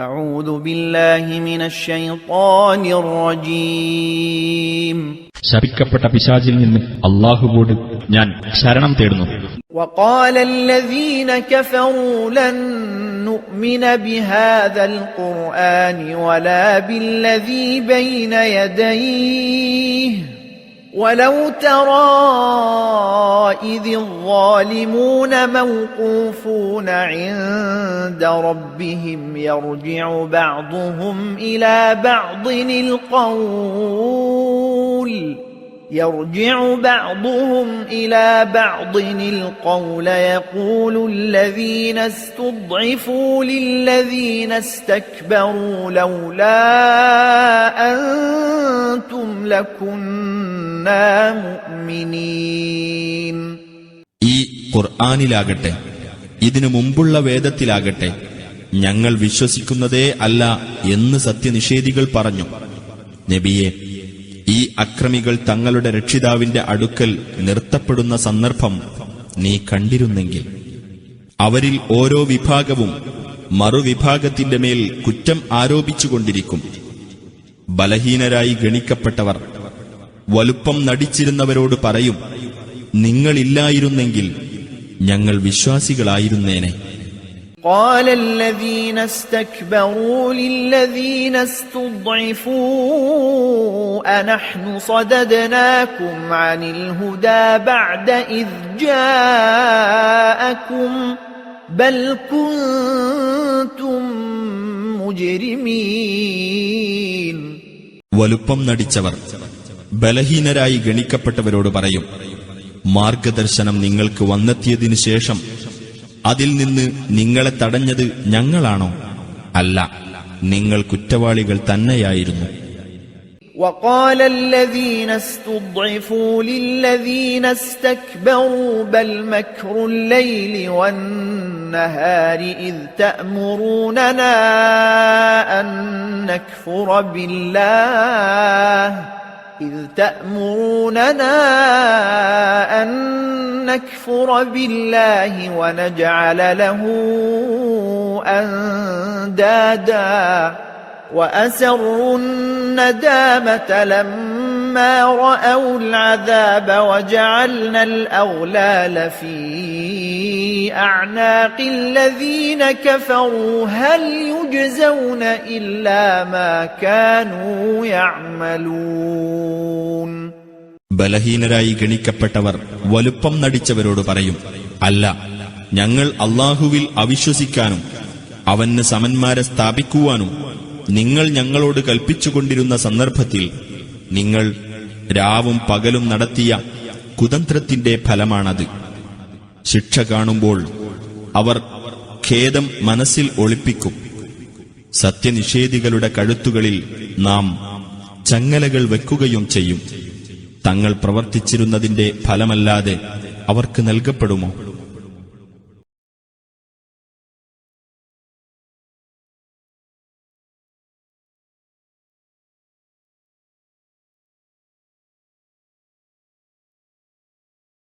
أعوذ بالله من الشيطان الرجيم. ശപിക്കപ്പെട്ട പിശാചിൽ നിന്ന് അല്ലാഹുവോട് ഞാൻ ശരണം തേടുന്നു. وقال الذين كفروا لن نؤمن بهذا القرآن ولا بالذي بين يديه ولو ترى إذ الظالمون موقوفون عند ربهم يرجع بعضهم إلى بعض القول يقول الذين استضعفوا للذين استكبروا لولا أنتم لكنا مؤمنين. ഈ ഖുർആനിലാകട്ടെ ഇതിനു മുമ്പുള്ള വേദത്തിലാകട്ടെ ഞങ്ങൾ വിശ്വസിക്കുന്നതേ അല്ല എന്ന് സത്യനിഷേധികൾ പറഞ്ഞു. നബിയെ, ഈ അക്രമികൾ തങ്ങളുടെ രക്ഷിതാവിന്റെ അടുക്കൽ നിർത്തപ്പെടുന്ന സന്ദർഭം നീ കണ്ടിരുന്നെങ്കിൽ അവരിൽ ഓരോ വിഭാഗവും മറുവിഭാഗത്തിന്റെ മേൽ കുറ്റം ആരോപിച്ചുകൊണ്ടിരിക്കും. ബലഹീനരായി ഗണിക്കപ്പെട്ടവർ വലുപ്പം നടിച്ചിരുന്നവരോട് പറയും, നിങ്ങളില്ലായിരുന്നെങ്കിൽ ഞങ്ങൾ വിശ്വാസികളായിരുന്നേനെ. قال الذين استكبروا للذين استضعفوا أنحن صددناكم عن الهدى بعد إذ جاءكم بل كنتم مجرمين. വലുപ്പം നടിച്ചവർ ബലഹീനരായി ഗണിക്കപ്പെട്ടവരോട് പറയും, മാർഗദർശനം നിങ്ങൾക്ക് വന്നെത്തിയതിനു ശേഷം അതിൽ നിന്ന് നിങ്ങളെ തടഞ്ഞത് ഞങ്ങളാണോ? അല്ല, നിങ്ങൾ കുറ്റവാളികൾ തന്നെയായിരുന്നു. وقال الذين استضعفوا للذين استكبروا بل مكر الليل والنهار إذ تأمروننا أن نكفر بالله ونجعل له أندادا وأسروا الندامة لما رأوا العذاب وجعلنا الأغلال في أعناق الذين كفروا هل يجزون إلا ما كانوا يعملون. ബലഹീനരായി ഗണിക്കപ്പെട്ടവർ വലുപ്പം നടിച്ചവരോട് പറയും, അല്ല, ഞങ്ങൾ അല്ലാഹുവിൽ അവിശ്വസിക്കാനും അവന് സമന്മാരെ സ്ഥാപിക്കുവാനും നിങ്ങൾ ഞങ്ങളോട് കൽപ്പിച്ചുകൊണ്ടിരുന്ന സന്ദർഭത്തിൽ നിങ്ങൾ രാവും പകലും നടത്തിയ കുതന്ത്രത്തിന്റെ ഫലമാണത്. ശിക്ഷ കാണുമ്പോൾ അവർ ഖേദം മനസ്സിൽ ഒളിപ്പിക്കും. സത്യനിഷേധികളുടെ കഴുത്തുകളിൽ നാം ചങ്ങലകൾ വെക്കുകയും ചെയ്യും. തങ്ങൾ പ്രവർത്തിച്ചിരുന്നതിന്റെ ഫലമല്ലാതെ അവർക്ക് നൽകപ്പെടുമോ?